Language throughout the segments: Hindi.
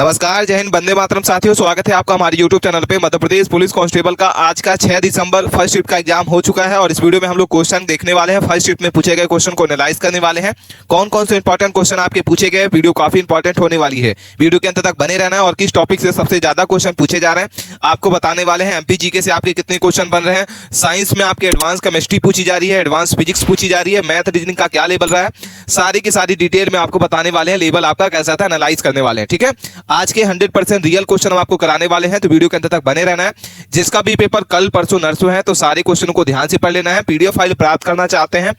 नमस्कार, जय हिंद, वंदे मातरम साथियों। स्वागत है आपका हमारे YouTube चैनल पे। मध्य प्रदेश पुलिस कांस्टेबल का आज का 6 दिसंबर फर्स्ट शिफ्ट का एग्जाम हो चुका है और इस वीडियो में हम लोग क्वेश्चन देखने वाले हैं। फर्स्ट शिफ्ट में पूछे गए क्वेश्चन को एनालाइज करने वाले हैं। कौन कौन से इंपॉर्टेंट क्वेश्चन आपके पूछे गए, वीडियो काफी इंपॉर्टेंट होने वाली है। वीडियो के अंत तक बने रहना है और किस टॉपिक से सबसे ज्यादा क्वेश्चन पूछे जा रहे हैं आपको बताने वाले हैं। एमपी जीके से आपके कितने क्वेश्चन बन रहे हैं, साइंस में आपके एडवांस केमिस्ट्री पूछी जा रही है, एडवांस फिजिक्स पूछी जा रही है, मैथ रीजनिंग का क्या लेवल रहा है, सारी की सारी डिटेल में आपको बताने वाले हैं। लेवल आपका कैसा था एनालाइज करने वाले हैं। ठीक है, आज के 100% रियल क्वेश्चन हम आपको कराने वाले हैं, तो वीडियो के अंत तक बने रहना है। जिसका भी पेपर कल परसों नरसों है तो सारे क्वेश्चन को ध्यान से पढ़ लेना है। पीडीएफ फाइल प्राप्त करना चाहते हैं,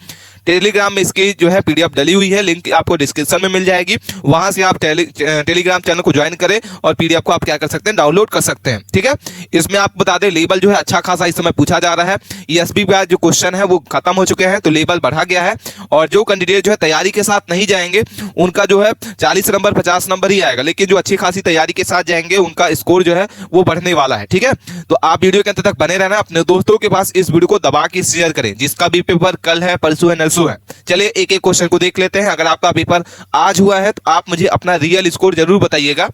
टेलीग्राम में इसकी जो है पीडीएफ डली हुई है, लिंक आपको डिस्क्रिप्शन में मिल जाएगी। वहां से आप टेलीग्राम चैनल को ज्वाइन करें और पीडीएफ को आप क्या कर सकते हैं, डाउनलोड कर सकते हैं। ठीक है, इसमें आपको बता दें लेवल जो है अच्छा खासा इस समय पूछा जा रहा है। एसबी का जो क्वेश्चन है वो खत्म हो चुके हैं तो लेवल बढ़ा गया है और जो कैंडिडेट जो है तैयारी के साथ नहीं जाएंगे उनका जो है 40 नंबर 50 नंबर ही आएगा, लेकिन जो अच्छी खासी तैयारी के साथ जाएंगे उनका स्कोर जो है वो बढ़ने वाला है। ठीक है, तो आप वीडियो के अंत तक बने रहना, अपने दोस्तों के पास इस वीडियो को दबा के शेयर करें। जिसका भी पेपर कल है, परसों है, नरसों है। चलिए एक एक क्वेश्चन को देख लेते हैं। अगर आपका पेपर आज हुआ है तो आप मुझे अपना रियल स्कोर जरूर बताइएगा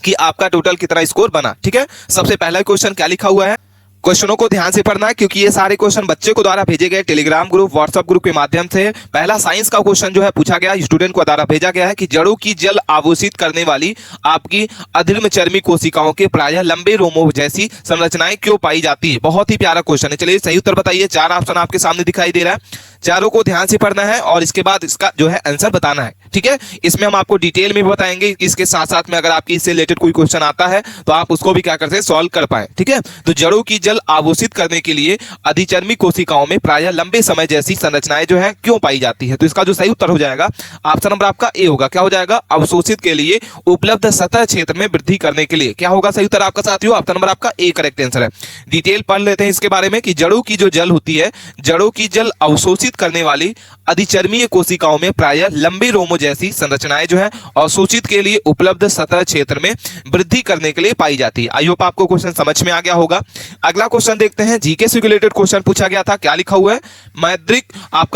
कि आपका टोटल कितना स्कोर बना। ठीक है, सबसे पहला क्वेश्चन क्या लिखा हुआ है, क्वेश्चनों को ध्यान से पढ़ना है क्योंकि ये सारे क्वेश्चन बच्चे को द्वारा भेजे गए टेलीग्राम ग्रुप व्हाट्सएप ग्रुप के माध्यम से। पहला साइंस का क्वेश्चन जो है पूछा गया, स्टूडेंट को द्वारा भेजा गया है कि जड़ों की जल आवेशित करने वाली आपकी अधीर्म चर्मी कोशिकाओं के प्रायः लंबे रोमों जैसी संरचनाएं क्यों पाई जाती है। बहुत ही प्यारा क्वेश्चन है। चलिए सही उत्तर बताइए। 4 ऑप्शन आपके सामने दिखाई दे रहा है, चारों को ध्यान से पढ़ना है और इसके बाद इसका जो है आंसर बताना है। ठीक है, इसमें हम आपको डिटेल में बताएंगे। इसके साथ साथ में अगर आपकी इससे रिलेटेड कोई क्वेश्चन आता है तो आप उसको भी क्या करते हैं, सॉल्व कर पाए। ठीक है, तो जड़ों की जल आवेशित करने के लिए अधिचर्मी कोशिकाओं में प्रायः लंबे समय जैसी संरचनाएं जो है क्यों पाई जाती है। तो इसका जो सही उत्तर हो जाएगा ऑप्शन नंबर आपका ए होगा। क्या हो जाएगा, अवशोषित के लिए उपलब्ध सतह क्षेत्र में वृद्धि करने के लिए। क्या होगा सही उत्तर आपका साथियों, ऑप्शन नंबर आपका ए करेक्ट आंसर है। डिटेल पढ़ लेते हैं इसके बारे में कि जड़ों की जो जल होती है, जड़ों की जल अवशोषित करने वाली अधिचर्मीय कोशिकाओं में प्रायः लंबे रोमों जैसी संरचनाएं जो है अवशोषित के लिए उपलब्ध सतह क्षेत्र में वृद्धि करने के लिए पाई जाती है। आई होप आपको क्वेश्चन समझ में आ गया होगा। अगला क्वेश्चन देखते हैं, जीके से रिलेटेड क्वेश्चन पूछा गया था। क्या लिखा हुआ है,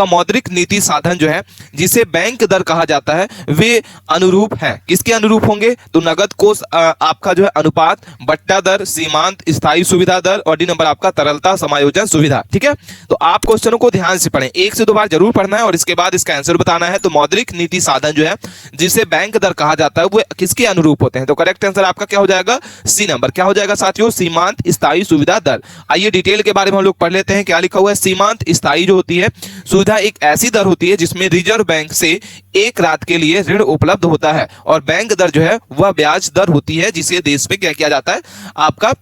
मौद्रिक नीति साधन जो है जिसे बैंक दर कहा जाता है वे अनुरूप है। किसके अनुरूप होंगे, तो नगद कोष आपका जो है अनुपात, बट्टा दर, सीमांत स्थायी सुविधा दर और डी नंबर आपका तरलता समायोजन सुविधा। ठीक है, तो आप क्वेश्चनों को ध्यान से पढ़ें, 1 से 2 बार जरूर पढ़ना है और इसके बाद इसका आंसर बताना है। तो मौद्रिक नीति साधन जो है जिसे बैंक दर कहा जाता है वो किसके अनुरूप होते हैं। तो करेक्ट आंसर आपका क्या हो जाएगा, सी नंबर। क्या हो जाएगा साथियों, सीमांत स्थायी सुविधा दर। आइए डिटेल के बारे में हम लोग पढ़ लेते हैं। क्या लिखा हुआ है, सीमांत स्थायी जो होती है सुविधा एक ऐसी दर होती है जिसमें रिजर्व बैंक से एक रात के लिए ऋण उपलब्ध होता है और बैंक दर जो है वह ब्याज दर होती है जिसे देश में क्या किया जाता है, आपका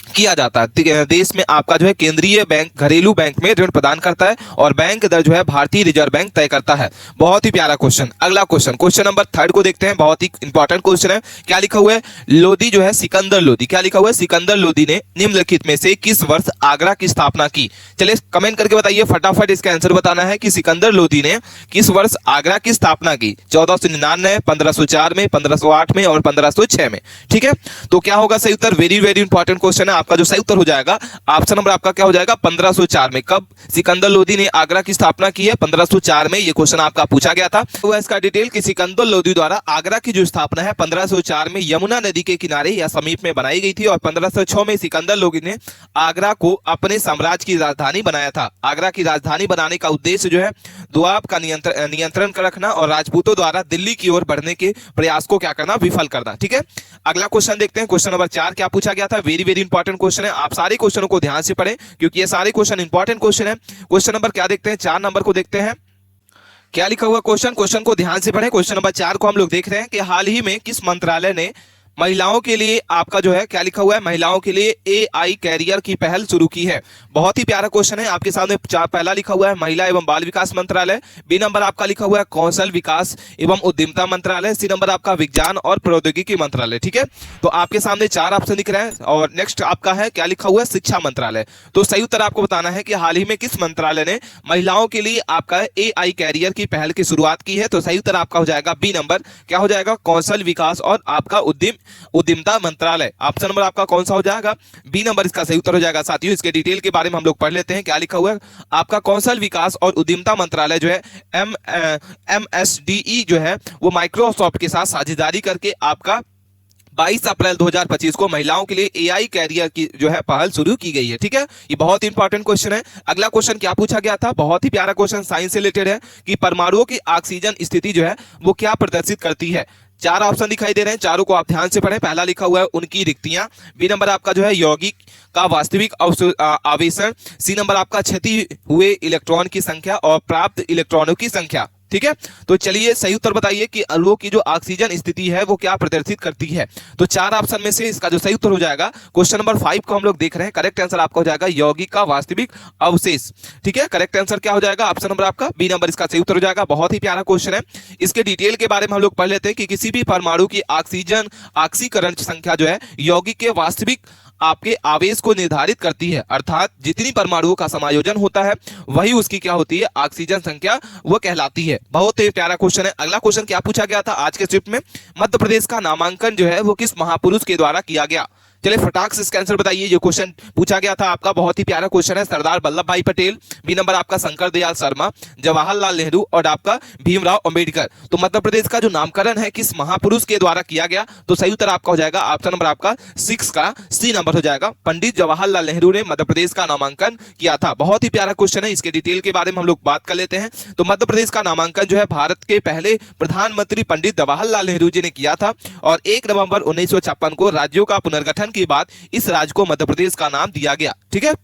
किया जाता है। देश में आपका जो है केंद्रीय बैंक घरेलू बैंक में ऋण प्रदान करता है और बैंक दर जो है भारतीय रिजर्व बैंक तय करता है। बहुत ही प्यारा क्वेश्चन। अगला क्वेश्चन नंबर 3 को देखते हैं। बहुत ही इंपॉर्टेंट क्वेश्चन है। क्या लिखा हुआ है, लोदी जो है सिकंदर लोदी, क्या लिखा हुआ है, सिकंदर लोदी ने निम्नलिखित में से किस वर्ष आगरा की स्थापना की। चलिए कमेंट करके बताइए, फटाफट इसका आंसर बताना है कि सिकंदर लोदी ने किस वर्ष आगरा की स्थापना की। 1499, 1504 में, 1508 में और 1506 में। ठीक है, तो क्या होगा सही उत्तर, वेरी वेरी इंपॉर्टेंट क्वेश्चन है। आपका जो सही उत्तर हो जाएगा ऑप्शन नंबर आपका क्या हो जाएगा, 1504 में। कब सिकंदर लोदी ने आगरा की स्थापना की है, 1504 में। ये क्वेश्चन आपका पूछा गया था। तो इसका डिटेल कि सिकंदर लोदी द्वारा आगरा की जो स्थापना है 1504 में यमुना नदी के किनारे या समीप में बनाई गई थी और 1506 में सिकंदर लोदी ने आगरा को अपने साम्राज्य की राजधानी बनाया था। आगरा की राजधानी बनाने का उद्देश्य जो है दोआब का नियंत्रण कर रखना और राजपूतों द्वारा दिल्ली की ओर बढ़ने के प्रयास को क्या करना, विफल करना। ठीक है, अगला क्वेश्चन देखते हैं। क्वेश्चन नंबर 4 क्या पूछा गया था, वेरी वेरी इंपॉर्टेंट क्वेश्चन है। आप सारे क्वेश्चनों को ध्यान से पढ़ें क्योंकि ये सारे क्वेश्चन इंपॉर्टेंट क्वेश्चन है। क्वेश्चन नंबर क्या देखते हैं, 4 नंबर को देखते हैं। क्या लिखा हुआ क्वेश्चन को ध्यान से पढ़ें। क्वेश्चन नंबर 4 को हम लोग देख रहे हैं कि हाल ही में किस मंत्रालय ने महिलाओं के लिए आपका जो है क्या लिखा हुआ है, महिलाओं के लिए AI कैरियर की पहल शुरू की है। बहुत ही प्यारा क्वेश्चन है। आपके सामने पहला लिखा हुआ है महिला एवं बाल विकास मंत्रालय, बी नंबर आपका लिखा हुआ है कौशल विकास एवं उद्यमिता मंत्रालय, सी नंबर आपका विज्ञान और प्रौद्योगिकी मंत्रालय। ठीक है, तो आपके सामने 4 ऑप्शन दिख रहे हैं और नेक्स्ट आपका है क्या लिखा हुआ है, शिक्षा मंत्रालय। तो सही उत्तर आपको बताना है कि हाल ही में किस मंत्रालय ने महिलाओं के लिए आपका AI कैरियर की पहल की शुरुआत की है। तो सही उत्तर आपका हो जाएगा बी नंबर। क्या हो जाएगा, कौशल विकास और आपका उद्यमिता मंत्रालय। ऑप्शन नंबर आपका कौन सा हो जाएगा, बी नंबर इसका सही उत्तर हो जाएगा। साथियों इसके डिटेल के बारे में हम लोग पढ़ लेते हैं। क्या लिखा हुआ है, आपका कौशल विकास और उद्यमिता मंत्रालय जो है MSDE जो है वो माइक्रोसॉफ्ट के साथ साझेदारी करके आपका 22 अप्रैल 2025 को महिलाओं के लिए एआई कैरियर की जो है पहल शुरू की गई है। ठीक है, ये बहुत इंपॉर्टेंट क्वेश्चन है। अगला क्वेश्चन क्या पूछा गया था, बहुत ही प्यारा क्वेश्चन साइंस से रिलेटेड है कि परमाणुओं की ऑक्सीजन स्थिति जो है वो क्या प्रदर्शित करती है। चार ऑप्शन दिखाई दे रहे हैं, चारों को आप ध्यान से पढ़ें। पहला लिखा हुआ है उनकी रिक्तियां, बी नंबर आपका जो है यौगिक का वास्तविक आवेशन, सी नंबर आपका क्षति हुए इलेक्ट्रॉन की संख्या और प्राप्त इलेक्ट्रॉनों की संख्या। ठीक है, तो चलिए सही उत्तर बताइए कि अणुओं की जो ऑक्सीजन स्थिति है वो क्या प्रदर्शित करती है। तो चार ऑप्शन में से इसका जो सही उत्तर हो जाएगा, क्वेश्चन नंबर 5 को हम लोग देख रहे हैं, करेक्ट आंसर आपका हो जाएगा यौगिक का वास्तविक अवशेष। ठीक है, करेक्ट आंसर क्या हो जाएगा, ऑप्शन नंबर आपका बी नंबर इसका सही उत्तर हो जाएगा। बहुत ही प्यारा क्वेश्चन है। इसके डिटेल के बारे में हम लोग पढ़ लेते हैं कि किसी भी परमाणु की ऑक्सीजन ऑक्सीकरण संख्या जो है यौगिक के वास्तविक आपके आवेश को निर्धारित करती है, अर्थात जितनी परमाणुओं का समायोजन होता है वही उसकी क्या होती है, ऑक्सीजन संख्या वो कहलाती है। बहुत ही प्यारा क्वेश्चन है। अगला क्वेश्चन क्या पूछा गया था आज के स्क्रिप्ट में, मध्य प्रदेश का नामांकन जो है वो किस महापुरुष के द्वारा किया गया। चलिए फटाक से इसका आंसर बताइए। ये क्वेश्चन पूछा गया था आपका, बहुत ही प्यारा क्वेश्चन है। सरदार वल्लभ भाई पटेल, बी नंबर आपका शंकर दयाल शर्मा, जवाहरलाल नेहरू और आपका भीमराव अंबेडकर। तो मध्य प्रदेश का जो नामकरण है किस महापुरुष के द्वारा किया गया, तो सही उत्तर आपका हो जाएगा ऑप्शन नंबर आपका 6 का सी नंबर हो जाएगा। पंडित जवाहरलाल नेहरू ने मध्य प्रदेश का नामांकन किया था। बहुत ही प्यारा क्वेश्चन है। इसके डिटेल के बारे में हम लोग बात कर लेते हैं। तो मध्य प्रदेश का नामांकन जो है भारत के पहले प्रधानमंत्री पंडित जवाहरलाल नेहरू जी ने किया था और 1 नवंबर 1956 को राज्यों का पुनर्गठन के बाद इस राज्य को मध्य प्रदेश का नाम दिया गया। ठीक है,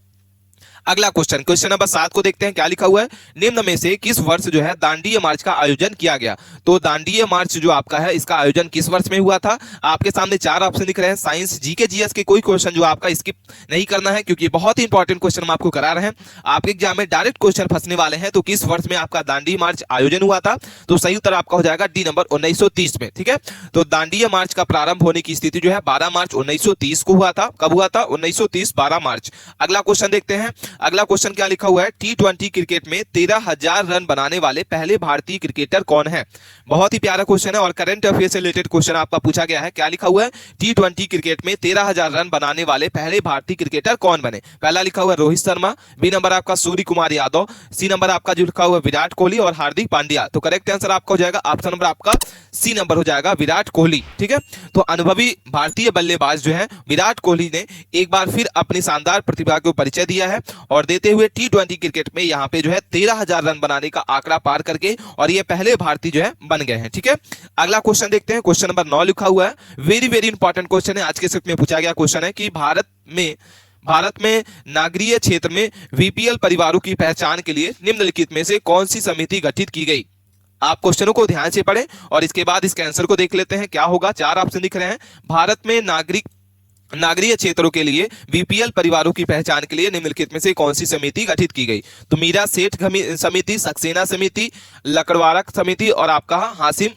अगला क्वेश्चन, क्वेश्चन नंबर 7 को देखते हैं। क्या लिखा हुआ है, निम्न में से किस वर्ष जो है दांडीय मार्च का आयोजन किया गया। तो दांडीय मार्च जो आपका है इसका आयोजन किस वर्ष में हुआ था। आपके सामने चार ऑप्शन दिख रहे हैं। साइंस, जीके, जीएस के कोई क्वेश्चन जो आपका स्किप नहीं करना है क्योंकि बहुत ही इंपॉर्टेंट क्वेश्चन हम आपको करा रहे हैं। आपके एग्जाम में डायरेक्ट क्वेश्चन फंसने वाले हैं। तो किस वर्ष में आपका दांडी मार्च आयोजन हुआ था, तो सही उत्तर आपका हो जाएगा डी नंबर 1930 में। ठीक है, तो दांडीय मार्च का प्रारंभ होने की स्थिति जो है 12 मार्च 1930 को हुआ था। कब हुआ था, 1930 12 मार्च। अगला क्वेश्चन देखते हैं। अगला क्वेश्चन क्या लिखा हुआ है, टी20 क्रिकेट में 13,000 रन बनाने वाले पहले भारतीय क्रिकेटर कौन है। बहुत ही प्यारा क्वेश्चन है और करंट अफेयर से रिलेटेड क्वेश्चन आपका पूछा गया है। क्या लिखा हुआ है, टी20 क्रिकेट में 13,000 रन बनाने वाले पहले भारतीय क्रिकेटर कौन बने। पहला लिखा हुआ है रोहित शर्मा, बी नंबर आपका सूर्य कुमार यादव, सी नंबर आपका जो लिखा हुआ है विराट कोहली और हार्दिक पांड्या। तो करेक्ट आंसर आपका हो जाएगा ऑप्शन नंबर आपका सी नंबर हो जाएगा विराट कोहली। ठीक है, तो अनुभवी भारतीय बल्लेबाज जो है विराट कोहली ने एक बार फिर अपनी शानदार प्रतिभा को परिचय दिया है और देते हुए टी20 क्रिकेट में यहाँ पे जो है 13,000 रन बनाने का आंकड़ा पार करके और ये पहले भारतीय जो है बन गए हैं। ठीक है, अगला क्वेश्चन देखते हैं। क्वेश्चन नंबर 9 लिखा हुआ है, वेरी वेरी इंपॉर्टेंट क्वेश्चन है। आज के स्क्रिप्ट में पूछा गया क्वेश्चन है कि भारत में नागरीय क्षेत्र में बीपीएल परिवारों की पहचान के लिए निम्नलिखित में से कौन सी समिति गठित की गई। आप क्वेश्चनों को ध्यान से पढ़ें और इसके बाद इसके आंसर को देख लेते हैं। क्या होगा, चार ऑप्शन दिख रहे हैं। भारत में नागरीय क्षेत्रों के लिए बीपीएल परिवारों की पहचान के लिए निम्नलिखित में से कौन सी समिति गठित की गई। तो मीरा सेठ समिति, सक्सेना समिति, लकड़वारा समिति और आपका हासिम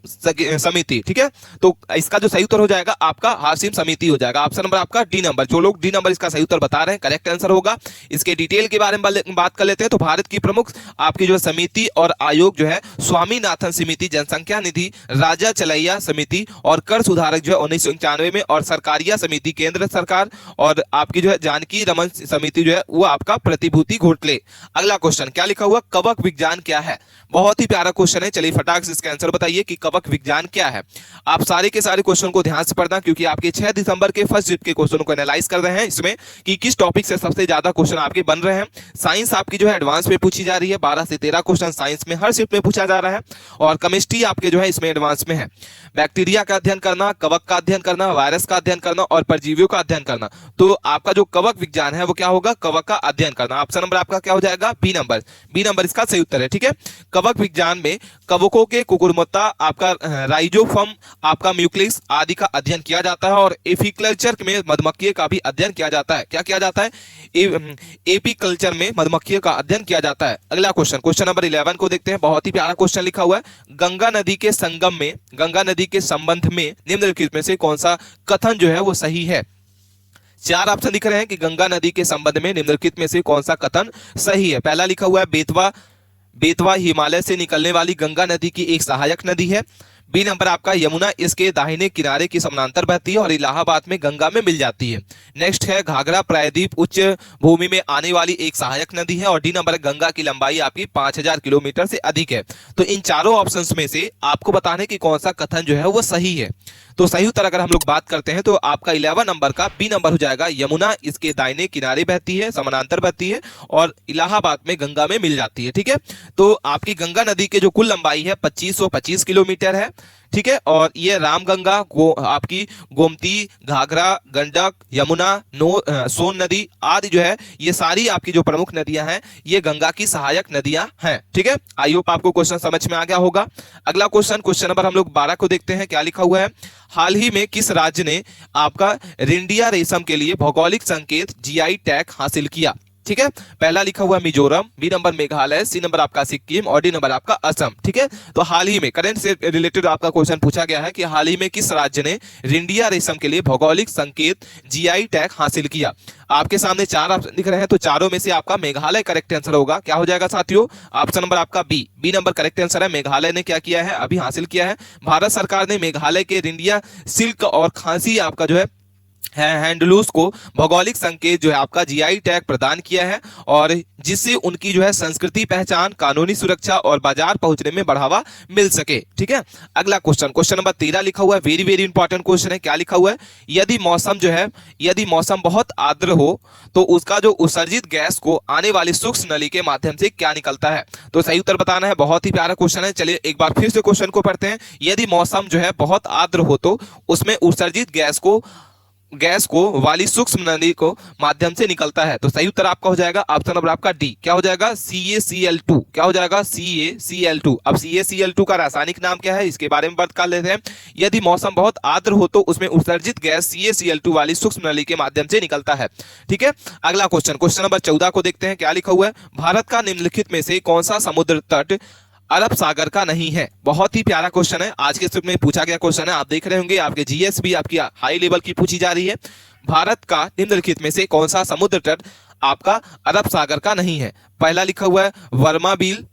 समिति। ठीक है, तो इसका जो सही उत्तर हो जाएगा आपका हासिम समिति हो जाएगा। ऑप्शन नंबर आपका डी नंबर। जो लोग डी नंबर इसका सही उत्तर बता रहे हैं करेक्ट आंसर होगा। इसके डिटेल के बारे में बात कर लेते हैं। तो भारत की प्रमुख आपकी जो समिति और आयोग जो है स्वामीनाथन समिति, जनसंख्या निधि, राजा चलैया समिति और कर सुधारक जो है 1991 में, और सरकारिया समिति केंद्र सरकार, और आपकी जो है जानकी रमन समिति जो है वो आपका प्रतिभूति घोटाले। अगला क्वेश्चन क्या लिखा हुआ, कवक विज्ञान क्या है। बहुत ही प्यारा क्वेश्चन है। चलिए फटाक से इसका आंसर बताइए कि कवक विज्ञान क्या है। आप सारे के सारे क्वेश्चन को ध्यान से पढ़ना क्योंकि आपके 6 दिसंबर के फर्स्ट शिफ्ट के क्वेश्चन को एनालाइज कर रहे हैं इसमें कि किस टॉपिक से सबसे ज्यादा क्वेश्चन आपके बन रहे हैं। साइंस आपकी जो है एडवांस में पूछी जा रही है, 12 से 13 क्वेश्चन साइंस में हर शिफ्ट में पूछा जा रहा है और केमिस्ट्री आपके जो है इसमें एडवांस में है। बैक्टीरिया का अध्ययन करना, कवक का अध्ययन करना, वायरस का अध्ययन करना और परजीवियों का अध्ययन करना। तो आपका जो कवक विज्ञान है वो क्या होगा, कवक का अध्ययन करना। ऑप्शन नंबर आपका क्या हो जाएगा, बी नंबर। बी नंबर इसका सही उत्तर है। ठीक है, कवक विज्ञान में कवकों के कुकुरमुत्ता, आपका राइजोफर्म, आपका म्यूक्लिस आदि का अध्ययन किया जाता है और एपीकल्चर में मधुमक्खी का भी अध्ययन किया जाता है। क्या किया जाता है, एपीकल्चर में मधुमक्खी का अध्ययन किया जाता है। अगला क्वेश्चन, क्वेश्चन नंबर 11 को देखते हैं। बहुत ही प्यारा क्वेश्चन लिखा हुआ है, गंगा नदी के संगम में, गंगा नदी के संबंध में निम्नलिखित में से कौन सा कथन जो है वो सही है। चार ऑप्शन दिख रहे हैं कि गंगा नदी के संबंध में निम्नलिखित में से कौन सा कथन सही है। पहला लिखा हुआ है बेतवा हिमालय से निकलने वाली गंगा नदी की एक सहायक नदी है। बी नंबर आपका यमुना इसके दाहिने किनारे की समानांतर बहती है और इलाहाबाद में गंगा में मिल जाती है। नेक्स्ट है घाघरा प्रायद्वीप उच्च भूमि में आने वाली एक सहायक नदी है और डी नंबर गंगा की लंबाई आपकी 5000 किलोमीटर से अधिक है। तो इन चारों ऑप्शंस में से आपको बताने की कौन सा कथन जो है वो सही है। तो सही उत्तर अगर हम लोग बात करते हैं तो आपका 11 नंबर का बी नंबर हो जाएगा। यमुना इसके दाहिने किनारे बहती है, समानांतर बहती है और इलाहाबाद में गंगा में मिल जाती है। ठीक है, तो आपकी गंगा नदी के जो कुल लंबाई है 2525 किलोमीटर है। ठीक है, और ये रामगंगा आपकी गोमती, घाघरा, गंडक, यमुना, सोन नदी आदि जो है ये सारी आपकी जो प्रमुख नदियां हैं ये गंगा की सहायक नदियां हैं। ठीक है, आई होप आपको क्वेश्चन समझ में आ गया होगा। अगला क्वेश्चन नंबर हम लोग 12 को देखते हैं, क्या लिखा हुआ है। हाल ही में किस राज्य ने आपका रिंडिया रेशम के लिए भौगोलिक संकेत जीआई टैग हासिल किया। ठीक है, पहला लिखा हुआ Mizoram, B number Meghalaya, C number आपका सिक्किम और डी नंबर आपका असम। ठीक है, तो हाल ही में करंट से रिलेटेड आपका क्वेश्चन पूछा गया है कि हाल ही में किस राज्य ने रिंडिया रेशम के लिए भौगोलिक संकेत जीआई टैग हासिल किया। आपके सामने 4 ऑप्शन दिख रहे हैं, तो चारों में से आपका मेघालय करेक्ट आंसर होगा। क्या हो जाएगा साथियों, ऑप्शन नंबर आपका बी नंबर करेक्ट आंसर है। मेघालय ने क्या किया है, अभी हासिल किया है। भारत सरकार ने मेघालय के रिंडिया सिल्क और खांसी आपका जो है हैंडलूस को भौगोलिक संकेत जो है आपका जीआई टैग प्रदान किया है, और जिससे उनकी जो है संस्कृति पहचान, कानूनी सुरक्षा और बाजार पहुंचने में बढ़ावा मिल सके। ठीक है, अगला क्वेश्चन नंबर 13 लिखा हुआ है, वेरी वेरी इंपॉर्टेंट क्वेश्चन है। क्या लिखा हुआ है, यदि मौसम बहुत आर्द्र हो तो उसका जो उत्सर्जित गैस को आने वाली सूक्ष्म नली के माध्यम से क्या निकलता है। तो सही उत्तर बताना है। बहुत ही प्यारा क्वेश्चन है। चलिए एक बार फिर से क्वेश्चन को पढ़ते हैं। यदि मौसम जो है बहुत आर्द्र हो तो उसमें उत्सर्जित गैस को वाली सूक्ष्म नली को माध्यम से निकलता है। तो सही उत्तर आपका हो जाएगा ऑप्शन नंबर आपका डी। क्या हो जाएगा, CaCl2। क्या हो जाएगा, CaCl2। अब CaCl2 का रासायनिक नाम क्या है इसके बारे में बात कर लेते हैं। यदि मौसम बहुत आर्द्र हो तो उसमें उत्सर्जित गैस CaCl2 वाली सूक्ष्म नली के माध्यम से निकलता है। ठीक है, अगला क्वेश्चन नंबर 14 को देखते हैं। क्या लिखा हुआ है, भारत का निम्नलिखित में से कौन सा समुद्र तट अरब सागर का नहीं है। बहुत ही प्यारा क्वेश्चन है, आज के स्टेप में पूछा गया क्वेश्चन है। आप देख रहे होंगे आपके जीएस भी आपकी हाई लेवल की पूछी जा रही है। भारत का निम्नलिखित में से कौन सा समुद्र तट आपका अरब सागर का नहीं है। पहला लिखा हुआ है वर्मा बील,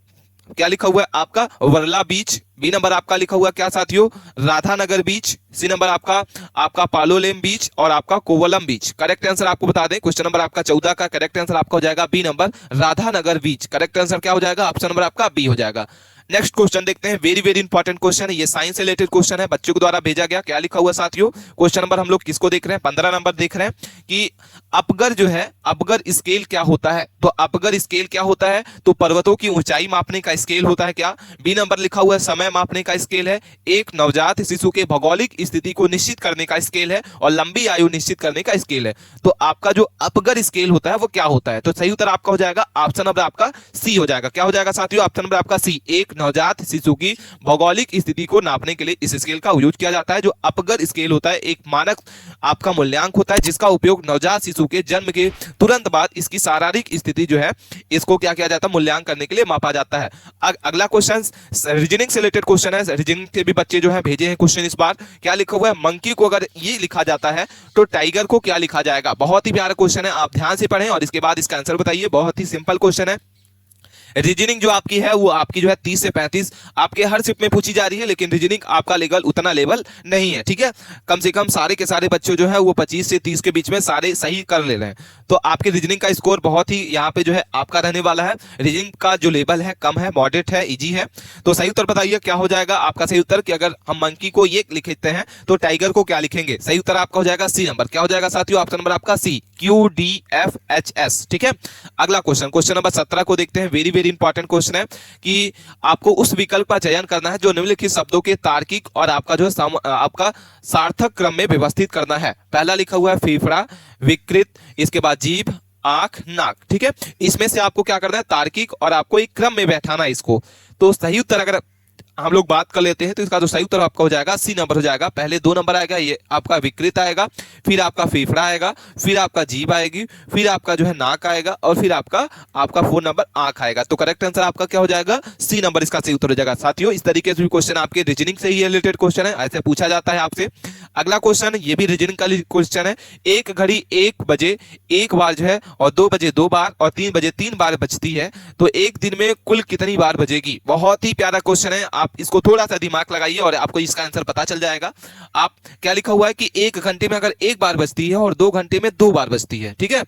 क्या लिखा हुआ है आपका वर्ला बीच, बी नंबर आपका लिखा हुआ क्या साथियों, राधानगर बीच, सी नंबर आपका पालोलेम बीच और आपका कोवलम बीच। करेक्ट आंसर आपको बता दें, क्वेश्चन नंबर आपका 14 का करेक्ट आंसर आपका हो जाएगा बी नंबर राधानगर बीच। करेक्ट आंसर क्या हो जाएगा, ऑप्शन नंबर आपका बी हो जाएगा। नेक्स्ट क्वेश्चन देखते हैं, वेरी वेरी इंपॉर्टेंट क्वेश्चन है, ये साइंस से रिलेटेड क्वेश्चन है, बच्चों के द्वारा भेजा गया। क्या लिखा हुआ साथियों, क्वेश्चन नंबर हम लोग किसको देख रहे हैं, 15 नंबर देख रहे हैं कि अपगर जो है, अपगर स्केल क्या होता है। तो अपगर स्केल क्या होता है, तो पर्वतों की ऊंचाई मापने का स्केल होता है। क्या, बी नंबर लिखा हुआ है समय मापने का स्केल है, एक नवजात शिशु के भौगोलिक स्थिति को निश्चित करने का स्केल है और लंबी आयु निश्चित करने का स्केल है। तो आपका जो अपगर स्केल होता है वो क्या होता है। तो सही उत्तर आपका हो जाएगा ऑप्शन नंबर आपका सी हो जाएगा। क्या हो जाएगा साथियों, ऑप्शन नंबर आपका सी, एक नवजात शिशु की भौगोलिक स्थिति को नापने के लिए इस स्केल का यूज किया जाता है। जो अपगर स्केल होता है एक मानक आपका मूल्यांक होता है जिसका उपयोग नवजात शिशु के जन्म के तुरंत बाद इसकी शारीरिक स्थिति जो है इसको क्या किया जाता है, मूल्यांकन करने के लिए मापा जाता है। अगला क्वेश्चन रीजनिंग से रिलेटेड क्वेश्चन है, रीजनिंग के भी बच्चे जो है भेजे हैं क्वेश्चन इस बार। क्या लिखा हुआ है, मंकी को अगर ये लिखा जाता है तो टाइगर को क्या लिखा जाएगा। बहुत ही प्यारा क्वेश्चन है, आप ध्यान से पढ़ें और इसके बाद इसका आंसर बताइए। बहुत ही सिंपल क्वेश्चन है। रीजनिंग जो आपकी है वो आपकी जो है 30 से 35 आपके हर शिफ्ट में पूछी जा रही है, लेकिन रीजनिंग आपका लेवल उतना लेवल नहीं है। ठीक है, कम से कम सारे के सारे बच्चे जो है वो 25 से 30 के बीच में सारे सही कर ले रहे हैं। तो आपके रीजनिंग का स्कोर बहुत ही यहाँ पे जो है आपका रहने वाला है। रीजनिंग का जो लेवल है कम है, मॉडरेट है, इजी है। तो सही उत्तर बताइए क्या हो जाएगा आपका सही उत्तर, कि अगर हम मंकी को ये लिखते हैं तो टाइगर को क्या लिखेंगे। सही उत्तर आपका हो जाएगा सी नंबर। क्या हो जाएगा साथियों, ऑप्शन नंबर आपका सी, QDFHS। ठीक है, अगला क्वेश्चन नंबर 17 को देखते हैं। वेरी वेरी इंपॉर्टेंट क्वेश्चन है कि आपको उस विकल्प का चयन करना है जो निम्नलिखित शब्दों के तार्किक और आपका जो है आपका सार्थक क्रम में व्यवस्थित करना है। पहला लिखा हुआ है फेफड़ा, विकृत, इसके बाद जीभ, आंख, नाक। ठीक है, इसमें से आपको क्या करना है, तार्किक और आपको एक क्रम में बैठाना है इसको। तो सही उत्तर अगर हम लोग बात कर लेते हैं तो इसका जो सही उत्तर आपका हो जाएगा सी नंबर हो जाएगा। पहले 2 नंबर आएगा, ये आपका विकृत आएगा, फिर आपका फेफड़ा आएगा, फिर आपका जीभ आएगी, फिर आपका जो है नाक आएगा और फिर आपका 4 नंबर आंख आएगा। तो करेक्ट आंसर आपका क्या हो जाएगा, सी नंबर इसका सही उत्तर हो जाएगा। साथियों इस तरीके से भी क्वेश्चन आपके रीजनिंग से ही रिलेटेड क्वेश्चन है, ऐसे पूछा जाता है आपसे। अगला क्वेश्चन ये भी रीजनिंग का क्वेश्चन है। एक घड़ी 1 बजे 1 बार जो है और 2 बजे 2 बार और 3 बजे 3 बार बजती है, तो एक दिन में कुल कितनी बार बजेगी। बहुत ही प्यारा क्वेश्चन है, आप इसको थोड़ा सा दिमाग लगाइए और आपको इसका आंसर पता चल जाएगा। आप क्या लिखा हुआ है कि 1 घंटे में अगर 1 बार बजती है और 2 घंटे में 2 बार बजती है। ठीक है,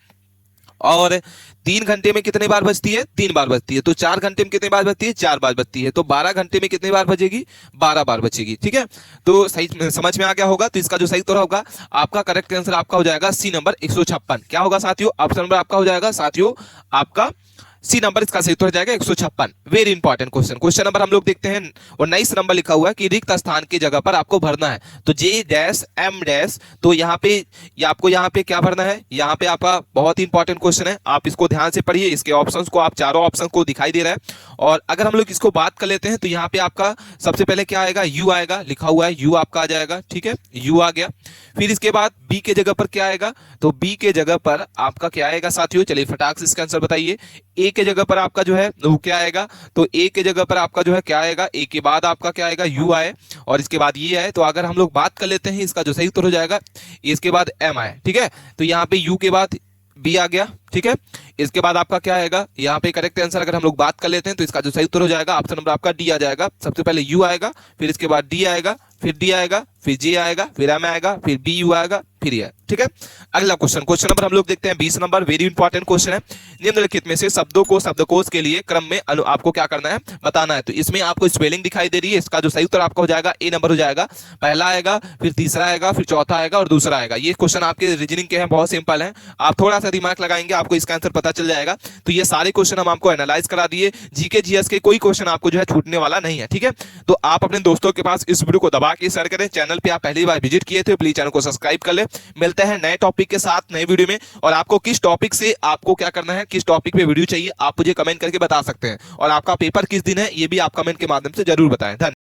और 3 घंटे में कितने बार बजती है? 3 बार बजती है। तो 4 घंटे में कितने बार बजती है? 4 बार बजती है। तो 12 घंटे में कितनी बार बजेगी? 12 बार बचेगी। ठीक है, तो सही समझ में आ गया होगा। तो इसका जो सही उत्तर होगा, आपका करेक्ट आंसर आपका हो जाएगा सी नंबर 156। क्या होगा साथियों? ऑप्शन नंबर आपका हो जाएगा साथियों आपका सी नंबर, इसका सही उत्तर हो जाएगा 156। Very important question. Question number हम लोग देखते हैं, और 19 नंबर लिखा हुआ है कि रिक्त स्थान की जगह पर आपको भरना है। तो जे डैश एम डैश, तो यहाँ पे आपको यहाँ पे क्या भरना है? यहाँ पे आपका बहुत ही इंपॉर्टेंट क्वेश्चन है, आप इसको ध्यान से पढ़िए। इसके ऑप्शंस को, आप चारों ऑप्शन को दिखाई दे रहा है। और अगर हम लोग इसको बात कर लेते हैं तो यहाँ पे आपका सबसे पहले क्या आएगा? यू आएगा, लिखा हुआ है यू आपका आ जाएगा। ठीक है, यू आ गया। फिर इसके बाद बी के जगह पर क्या आएगा? तो बी के जगह पर आपका क्या आएगा साथियों? चलिए फटाक से इसका आंसर बताइए। ए के जगह पर आपका जो है वो क्या आएगा? तो ए के जगह पर आपका जो है क्या आएगा? ए के बाद आपका क्या आएगा? यू आए, और इसके बाद ये आए। तो अगर हम लोग बात कर लेते हैं, इसका जो सही उत्तर हो जाएगा, इसके बाद एम आए। ठीक है, तो यहाँ पे यू के बाद बी आ गया। ठीक है, इसके बाद आपका क्या आएगा? यहाँ पे करेक्ट आंसर अगर हम लोग बात कर लेते हैं तो इसका जो सही उत्तर हो जाएगा, ऑप्शन नंबर आपका डी आ जाएगा। सबसे पहले यू आएगा, फिर इसके बाद डी आएगा, फिर डी आएगा, फिर जे आएगा, फिर एम आएगा, फिर बी यू आएगा, फिर ये। ठीक है, अगला क्वेश्चन, क्वेश्चन नंबर हम लोग देखते हैं 20 नंबर। वेरी इंपॉर्टेंट क्वेश्चन है। निम्नलिखित में से शब्दों को शब्दकोश के लिए क्रम में आपको क्या करना है? बताना है। तो इसमें आपको स्पेलिंग दिखाई दे रही है, इसका जो सही उत्तर आपका हो जाएगा ए नंबर हो जाएगा। पहला आएगा, फिर तीसरा आएगा, फिर चौथा आएगा और दूसरा आएगा। ये क्वेश्चन आपके रीजनिंग के हैं, बहुत सिंपल है। आप थोड़ा सा दिमाग लगाएंगे, आपको इसका आंसर पता चल जाएगा। तो ये सारे क्वेश्चन हम आपको एनालाइज करा दिए। जीके जीएस के कोई क्वेश्चन आपको जो है छूटने वाला नहीं है। ठीक है, तो आप अपने दोस्तों के पास इस वीडियो को दबा के शेयर करें। चैनल पे आप पहली बार विजिट किए थे, प्लीज चैनल को सब्सक्राइब कर ले। मिलते हैं नए टॉपिक के साथ नए वीडियो में। और आपको किस टॉपिक से आपको क्या करना है, किस टॉपिक पे वीडियो चाहिए, आप मुझे कमेंट करके बता सकते हैं। और आपका पेपर किस दिन है, ये भी आप कमेंट के माध्यम से जरूर बताएं। धन्यवाद।